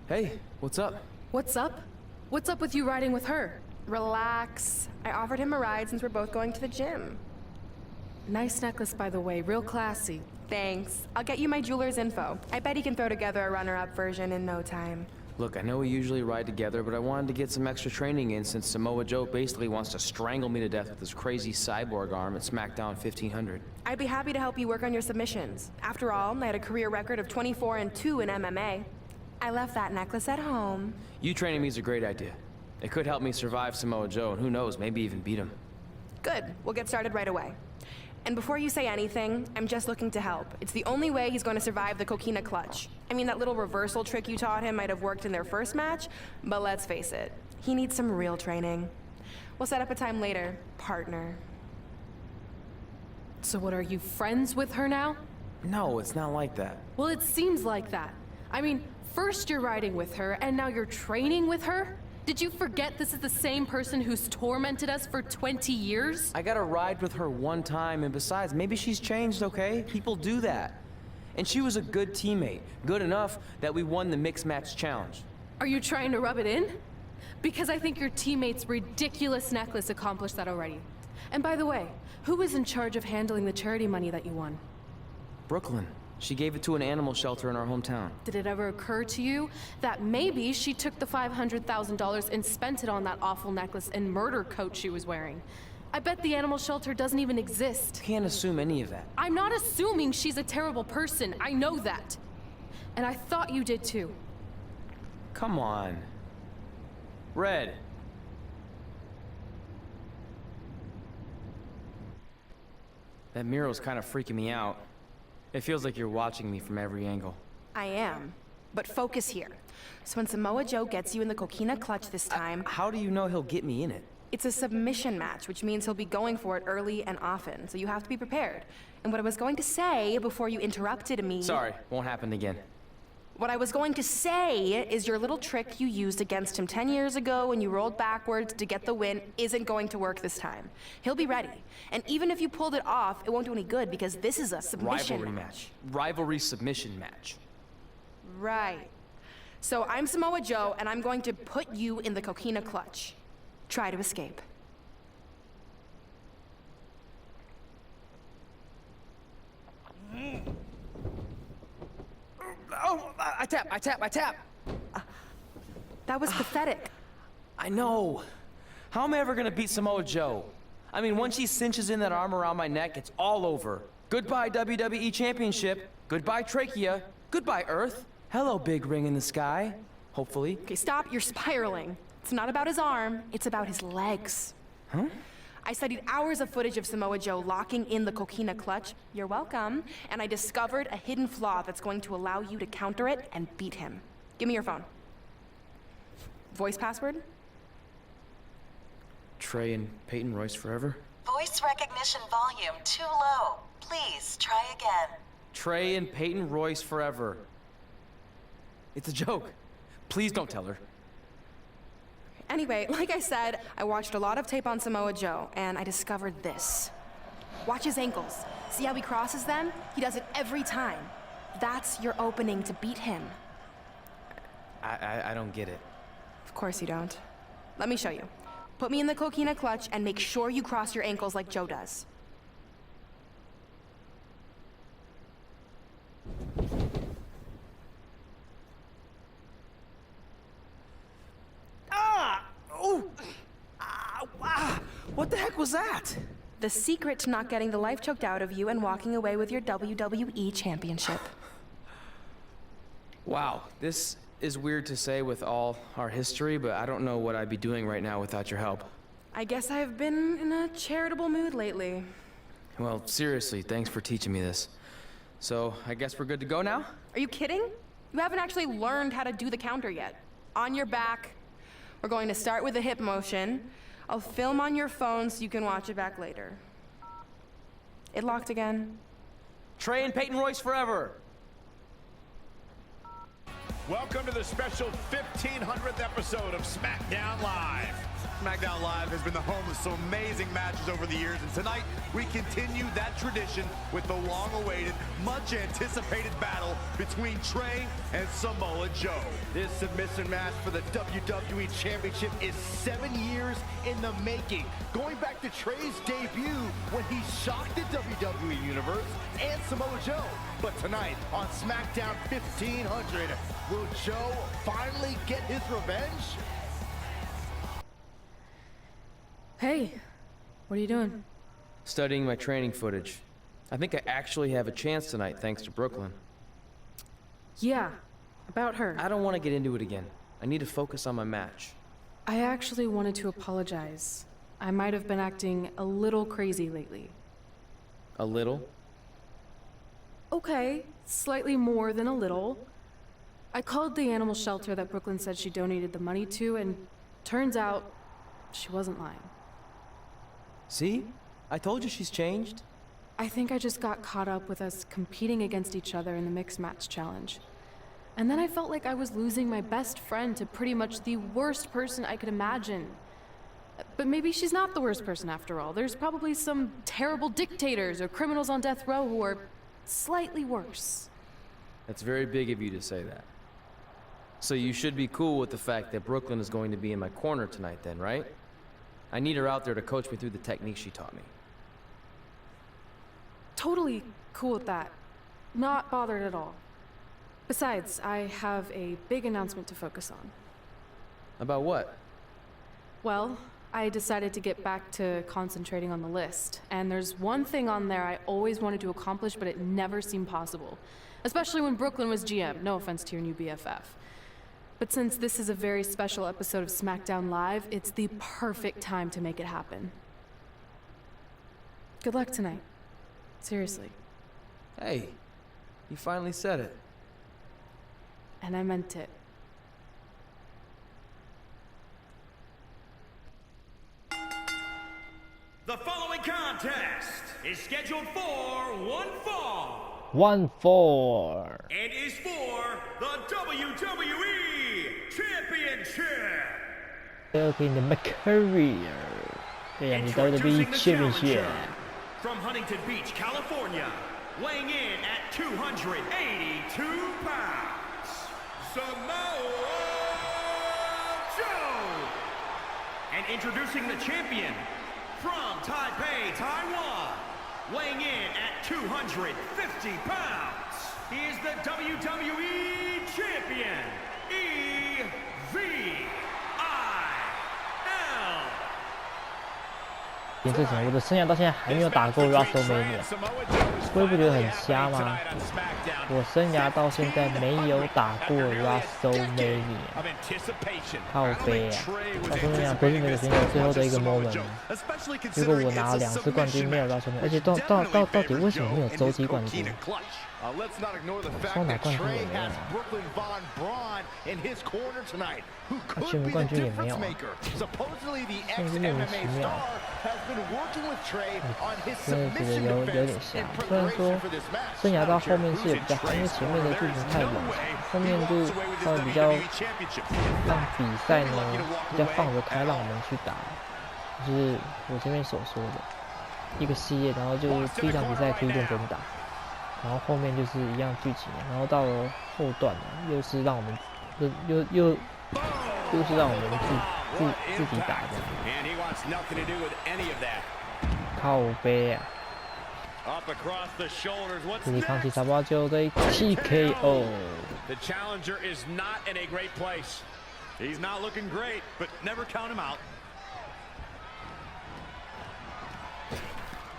Hey, what's up? What's up? What's up with you riding with her? Relax. I offered him a ride since we're both going to the gym. Nice necklace, by the way, real classy. Thanks. I'll get you my jeweler's info. I bet he can throw together a runner-up version in no time. Look, I know we usually ride together, but I wanted to get some extra training in since Samoa Joe basically wants to strangle me to death with his crazy cyborg arm at SmackDown 1500. I'd be happy to help you work on your submissions. After all, I had a career record of 24-2 in MMA. I left that necklace at home. You training me is a great idea. It could help me survive Samoa Joe, and who knows, maybe even beat him. Good. We'll get started right away. And before you say anything, I'm just looking to help. It's the only way he's going to survive the coquina clutch. I mean, that little reversal trick you taught him might have worked in their first match, but let's face it, he needs some real training. We'll set up a time later, partner. So what, are you friends with her now? No, it's not like that. Well, it seems like that. I mean, first you're riding with her, and now you're training with her? Did you forget this is the same person who's tormented us for 20 years? I got a ride with her one time, and besides, maybe she's changed, okay? People do that. And she was a good teammate. Good enough that we won the mixed match challenge. Are you trying to rub it in? Because I think your teammate's ridiculous necklace accomplished that already. And by the way, who was in charge of handling the charity money that you won? Brooklyn. She gave it to an animal shelter in our hometown. Did it ever occur to you that maybe she took the $500,000 and spent it on that awful necklace and murder coat she was wearing? I bet the animal shelter doesn't even exist. Can't assume any of that. I'm not assuming she's a terrible person. I know that. And I thought you did too. Come on. Red. That mural's kind of freaking me out. It feels like you're watching me from every angle. I am. But focus here. So when Samoa Joe gets you in the coquina clutch this time... How do you know he'll get me in it? It's a submission match, which means he'll be going for it early and often, so you have to be prepared. And what I was going to say before you interrupted me... Sorry, won't happen again. What I was going to say is your little trick you used against him 10 years ago when you rolled backwards to get the win isn't going to work this time. He'll be ready. And even if you pulled it off, it won't do any good because this is a submission match. Rivalry submission match. Right. So I'm Samoa Joe, and I'm going to put you in the coquina clutch. Try to escape. Oh, I tap. That was pathetic. I know. How am I ever gonna beat Samoa Joe? I mean, once she cinches in that arm around my neck, it's all over. Goodbye, WWE Championship. Goodbye, Trachea. Goodbye, Earth. Hello, big ring in the sky. Hopefully. Okay, stop. You're spiraling. It's not about his arm. It's about his legs. Huh? I studied hours of footage of Samoa Joe locking in the coquina clutch. You're welcome. And I discovered a hidden flaw that's going to allow you to counter it and beat him. Give me your phone. Voice password? Trey and Peyton Royce forever? Voice recognition volume too low. Please try again. Trey and Peyton Royce forever. It's a joke. Please don't tell her. Anyway, like I said, I watched a lot of tape on Samoa Joe, and I discovered this. Watch his ankles. See how he crosses them? He does it every time. That's your opening to beat him. I don't get it. Of course you don't. Let me show you. Put me in the coquina clutch and make sure you cross your ankles like Joe does. What the heck was that? The secret to not getting the life choked out of you and walking away with your WWE championship. Wow, this is weird to say with all our history, but I don't know what I'd be doing right now without your help. I guess I've been in a charitable mood lately. Well, seriously, thanks for teaching me this. So, I guess we're good to go now? Are you kidding? You haven't actually learned how to do the counter yet. On your back. We're going to start with a hip motion. I'll film on your phone so you can watch it back later. It locked again. Trey and Peyton Royce forever! Welcome to the special 1500th episode of SmackDown Live. SmackDown Live has been the home of some amazing matches over the years, and tonight we continue that tradition with the long-awaited, much-anticipated battle between Trey and Samoa Joe. This submission match for the WWE Championship is 7 years in the making, going back to Trey's debut when he shocked the WWE Universe and Samoa Joe. But tonight on SmackDown 1500, will Joe finally get his revenge? Hey, what are you doing? Studying my training footage. I think I actually have a chance tonight thanks to Brooklyn. Yeah, about her. I don't want to get into it again. I need to focus on my match. I actually wanted to apologize. I might have been acting a little crazy lately. A little? Okay, slightly more than a little. I called the animal shelter that Brooklyn said she donated the money to, and turns out she wasn't lying. See? I told you she's changed. I think I just got caught up with us competing against each other in the mixed match challenge. And then I felt like I was losing my best friend to pretty much the worst person I could imagine. But maybe she's not the worst person after all. There's probably some terrible dictators or criminals on death row who are slightly worse. That's very big of you to say that. So you should be cool with the fact that Brooklyn is going to be in my corner tonight then, right? I need her out there to coach me through the technique she taught me. Totally cool with that. Not bothered at all. Besides, I have a big announcement to focus on. About what? Well, I decided to get back to concentrating on the list, and there's one thing on there I always wanted to accomplish, but it never seemed possible. Especially when Brooklyn was GM, no offense to your new BFF. But since this is a very special episode of SmackDown Live, it's the perfect time to make it happen. Good luck tonight. Seriously. Hey, you finally said it. And I meant it. The following contest is scheduled for one fall. 1-4. And is for the WWE Championship. Okay, the My Career. Yeah, the WWE Championship. From Huntington Beach, California, weighing in at 282 pounds, Samoa Joe. And introducing the champion from Taipei, Taiwan, weighing in at 250 pounds, he is the WWE Champion, EVIL. 这场我的生涯到现在还没有打过 WrestleMania， 会不会觉得很瞎吗？我生涯到现在没有打过 WrestleMania， 靠背啊！到时候讲不是那个选手最后的一个 moment 吗？结果我拿了2次冠军没有 WrestleMania， 而且到底为什么没有洲际冠军？双打冠军也没有啊，全民冠军也没有啊，真是莫名其妙。真的觉得有点瞎。虽然说生涯到后面是有比较好，因为前面的剧情太猛了，后面就稍微比较让比赛呢比较放得开，让我们去打，就是我前面所说的一个系列，然后就第一场比赛可以认真打。然后后面就是一样剧情，然后到了后段呢，又是让我们又是让我们自己打的，靠背啊！自己扛起沙包就对TKO。The challenger is not in a great place. He's not looking great, but never count him out.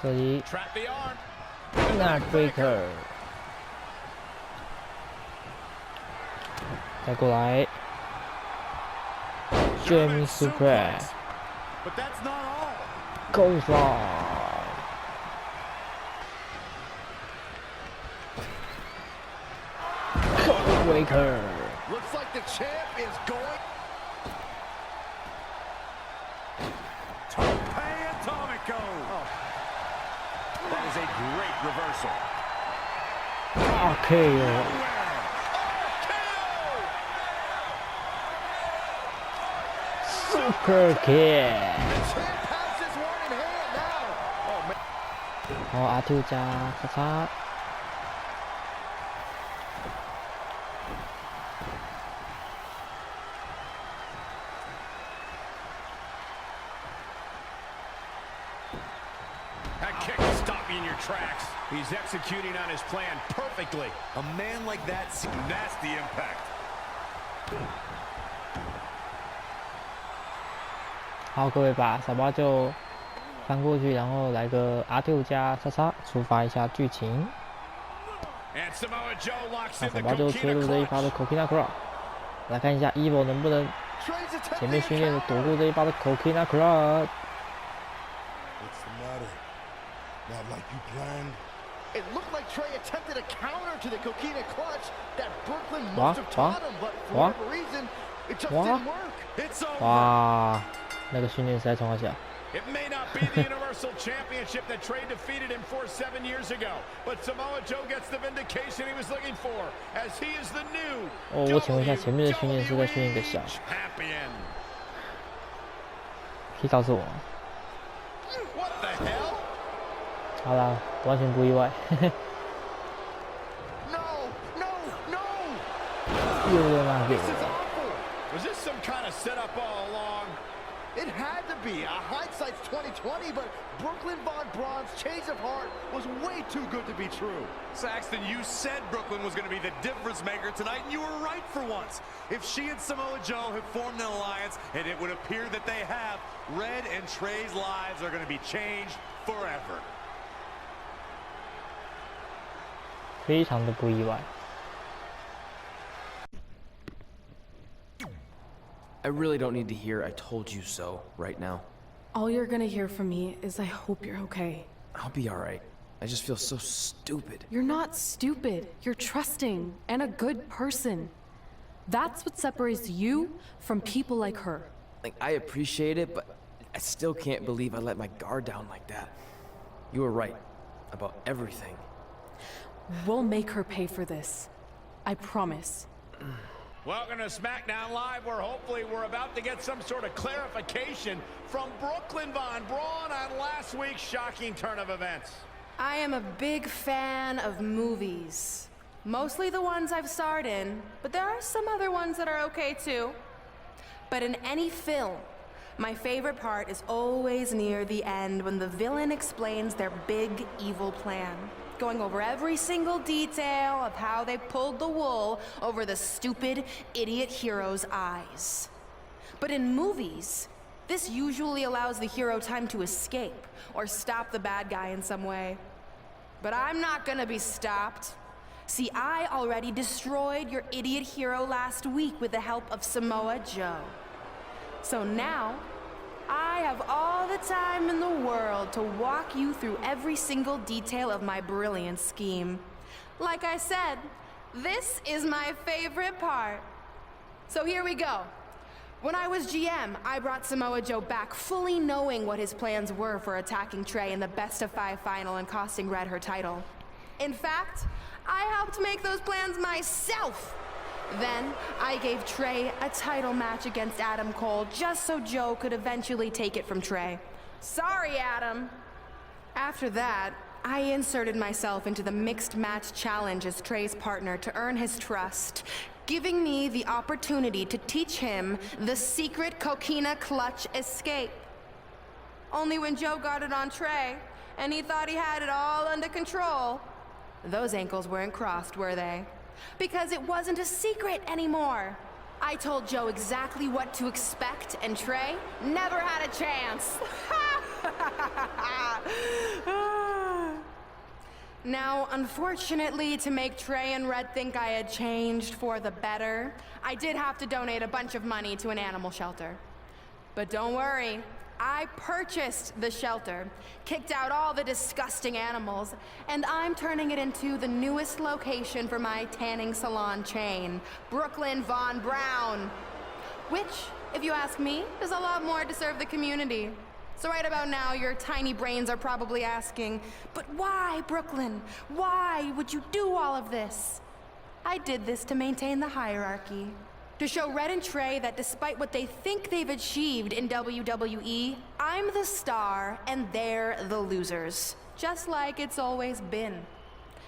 这里 Trap the arm. Nutbreaker， 再过来 German Suplex， Go for Codebreaker。 Looks like the champ is going. Atomico. Oh. That is a great reversal. RKO. Super Kick。好，R2加叉叉。That kick will stop you in your tracks. He's executing on his plan perfectly. A man like that, nasty impact. 好，各位把傻瓜就翻过去，然后来个 R2加叉叉，触发一下剧情。那傻瓜就切入这一发的 Coquina Clutch。来看一下 Evil 能不能前面训练的躲过这一发的 Coquina Clutch。Not like you planned. It looked like Trey attempted a counter to the Coquina Clutch that Brooklyn must have taught him, but for whatever reason, it just didn't work. It's over. 哇，那个训练实在冲好笑。It may not be the Universal Championship that Trey defeated him for 7 years ago, but Samoa Joe gets the vindication he was looking for, as he is the new 我请问一下，前面的训练是在训练一个小，可以告诉我吗？ What the hell? 好啦，完全不意外。又又那个。 Was this some kind of setup all along? It had to be. Hindsight's 2020, but Brooklyn Von Braun's change of heart was way too good to be true. Saxton, you said Brooklyn was going to be the difference maker tonight, and you were right for once. If she and Samoa Joe have formed an alliance, and it would appear that they have, Red and Trey's lives are going to be changed forever. 非常的不意外。 I really don't need to hear "I told you so" right now. All you're gonna hear from me is I hope you're okay. I'll be alright. I just feel so stupid. You're not stupid. You're trusting and a good person. That's what separates you from people like her. Like, I appreciate it, but I still can't believe I let my guard down like that. You were right about everything. We'll make her pay for this. I promise. Welcome to SmackDown Live, where hopefully we're about to get some sort of clarification from Brooklyn Von Braun on last week's shocking turn of events. I am a big fan of movies. Mostly the ones I've starred in, but there are some other ones that are okay too. But in any film, my favorite part is always near the end when the villain explains their big evil plan, going over every single detail of how they pulled the wool over the stupid, idiot hero's eyes. But in movies, this usually allows the hero time to escape or stop the bad guy in some way. But I'm not gonna be stopped. See, I already destroyed your idiot hero last week with the help of Samoa Joe. So now, I have all the time in the world to walk you through every single detail of my brilliant scheme. Like I said, this is my favorite part. So here we go. When I was GM, I brought Samoa Joe back fully knowing what his plans were for attacking Trey in the best-of-5 final and costing Red her title. In fact, I helped make those plans myself. Then, I gave Trey a title match against Adam Cole just so Joe could eventually take it from Trey. Sorry, Adam. After that, I inserted myself into the mixed match challenge as Trey's partner to earn his trust, giving me the opportunity to teach him the secret Coquina Clutch escape. Only when Joe got it on Trey, and he thought he had it all under control, those ankles weren't crossed, were they? Because it wasn't a secret anymore. I told Joe exactly what to expect, and Trey never had a chance. Now, unfortunately, to make Trey and Red think I had changed for the better, I did have to donate a bunch of money to an animal shelter. But don't worry, I purchased the shelter, kicked out all the disgusting animals, and I'm turning it into the newest location for my tanning salon chain, Brooklyn Von Braun. Which, if you ask me, is a lot more to serve the community. So right about now, your tiny brains are probably asking, but why, Brooklyn? Why would you do all of this? I did this to maintain the hierarchy. to show Red and Trey that despite what they think they've achieved in WWE, I'm the star and they're the losers, just like it's always been.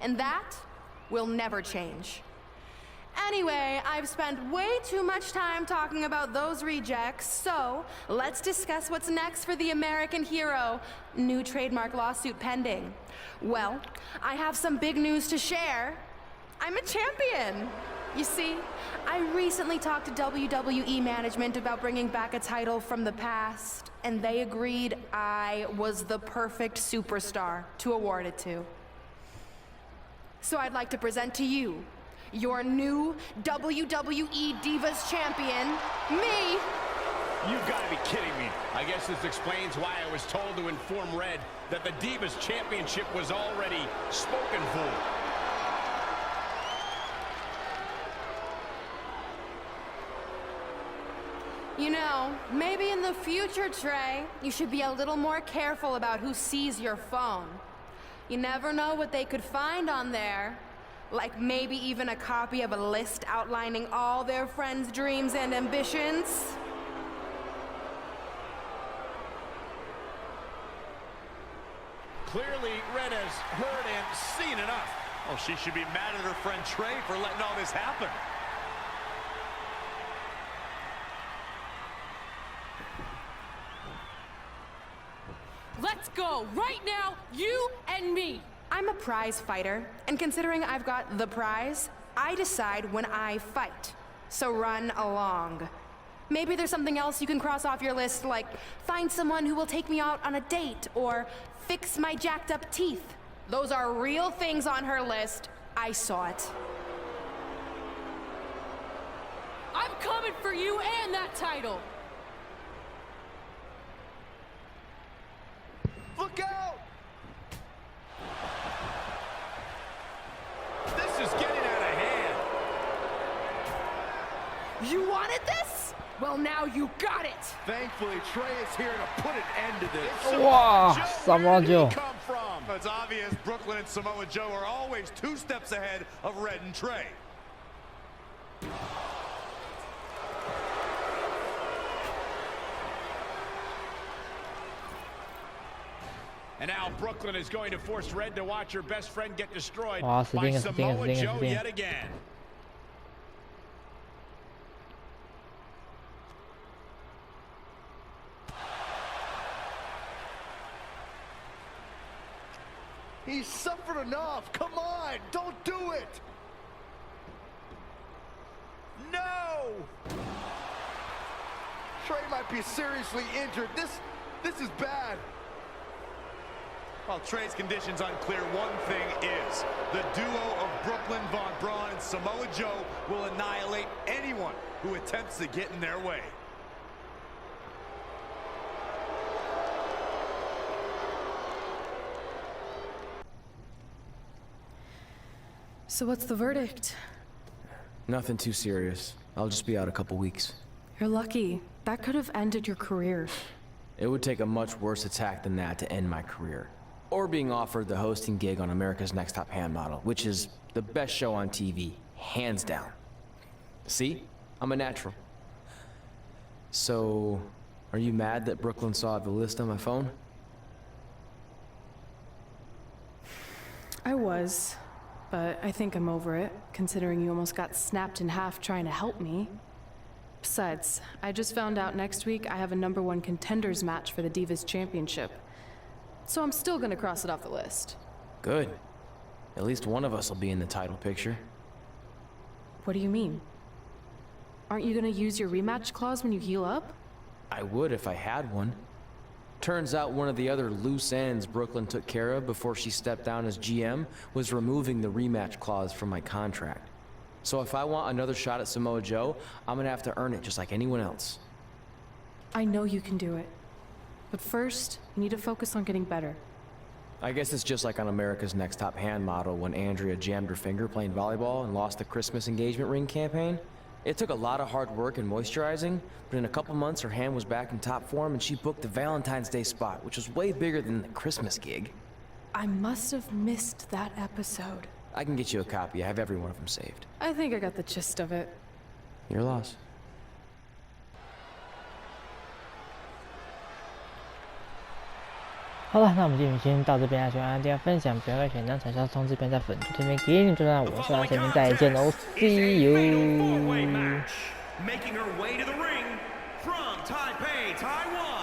And that will never change. Anyway, I've spent way too much time talking about those rejects, so let's discuss what's next for the American hero. New trademark lawsuit pending. Well, I have some big news to share. I'm a champion! You see, I recently talked to WWE management about bringing back a title from the past, and they agreed I was the perfect superstar to award it to. So I'd like to present to you your new WWE Divas Champion, me! You've got to be kidding me. I guess this explains why I was told to inform Red that the Divas Championship was already spoken for. You know, maybe in the future, Trey, you should be a little more careful about who sees your phone. You never know what they could find on there. Like maybe even a copy of a list outlining all their friends' dreams and ambitions. Clearly, Red has heard and seen enough. Oh, she should be mad at her friend Trey for letting all this happen. Let's go, right now, you and me! I'm a prize fighter, and considering I've got the prize, I decide when I fight. So run along. Maybe there's something else you can cross off your list, like find someone who will take me out on a date, or fix my jacked up teeth. Those are real things on her list. I saw it. I'm coming for you and that title! Look out! This is getting out of hand. You wanted this? Well, now you got it! Thankfully, Trey is here to put an end to this. Wow, Where Samoa did Joe. he come from? It's obvious Brooklyn and Samoa Joe are always 2 steps ahead of Red and Trey. And now Brooklyn is going to force Red to watch her best friend get destroyed Wow, by sedih, Samoa sedih, Joe sedih. yet again. He's suffered enough. Come on, don't do it. No! Trey might be seriously injured. This is bad. While Trey's condition's unclear, one thing is, the duo of Brooklyn Von Braun and Samoa Joe will annihilate anyone who attempts to get in their way. So what's the verdict? Nothing too serious. I'll just be out a couple weeks. You're lucky. That could have ended your career. It would take a much worse attack than that to end my career. Or being offered the hosting gig on America's Next Top Hand Model, which is the best show on TV, hands down. See? I'm a natural. So, are you mad that Brooklyn saw the list on my phone? I was, but I think I'm over it, considering you almost got snapped in half trying to help me. Besides, I just found out next week I have a #1 contenders match for the Divas Championship. So I'm still gonna cross it off the list. Good. At least one of us will be in the title picture. What do you mean? Aren't you gonna use your rematch clause when you heal up? I would if I had one. Turns out one of the other loose ends Brooklyn took care of before she stepped down as GM was removing the rematch clause from my contract. So if I want another shot at Samoa Joe, I'm gonna have to earn it just like anyone else. I know you can do it. But first, you need to focus on getting better. I guess it's just like on America's Next Top Hand Model when Andrea jammed her finger playing volleyball and lost the Christmas engagement ring campaign. It took a lot of hard work and moisturizing, but in a couple months her hand was back in top form and she booked the Valentine's Day spot, which was way bigger than the Christmas gig. I must have missed that episode. I can get you a copy. I have every one of them saved. I think I got the gist of it. Your loss. 好了，那我们今天先到这边啦，喜欢大家分享，不要忘记点赞、传销、通知边在粉丝这边给你转我是下面再见喽 ，See you。 Making her way to the ring from Taipei, Taiwan.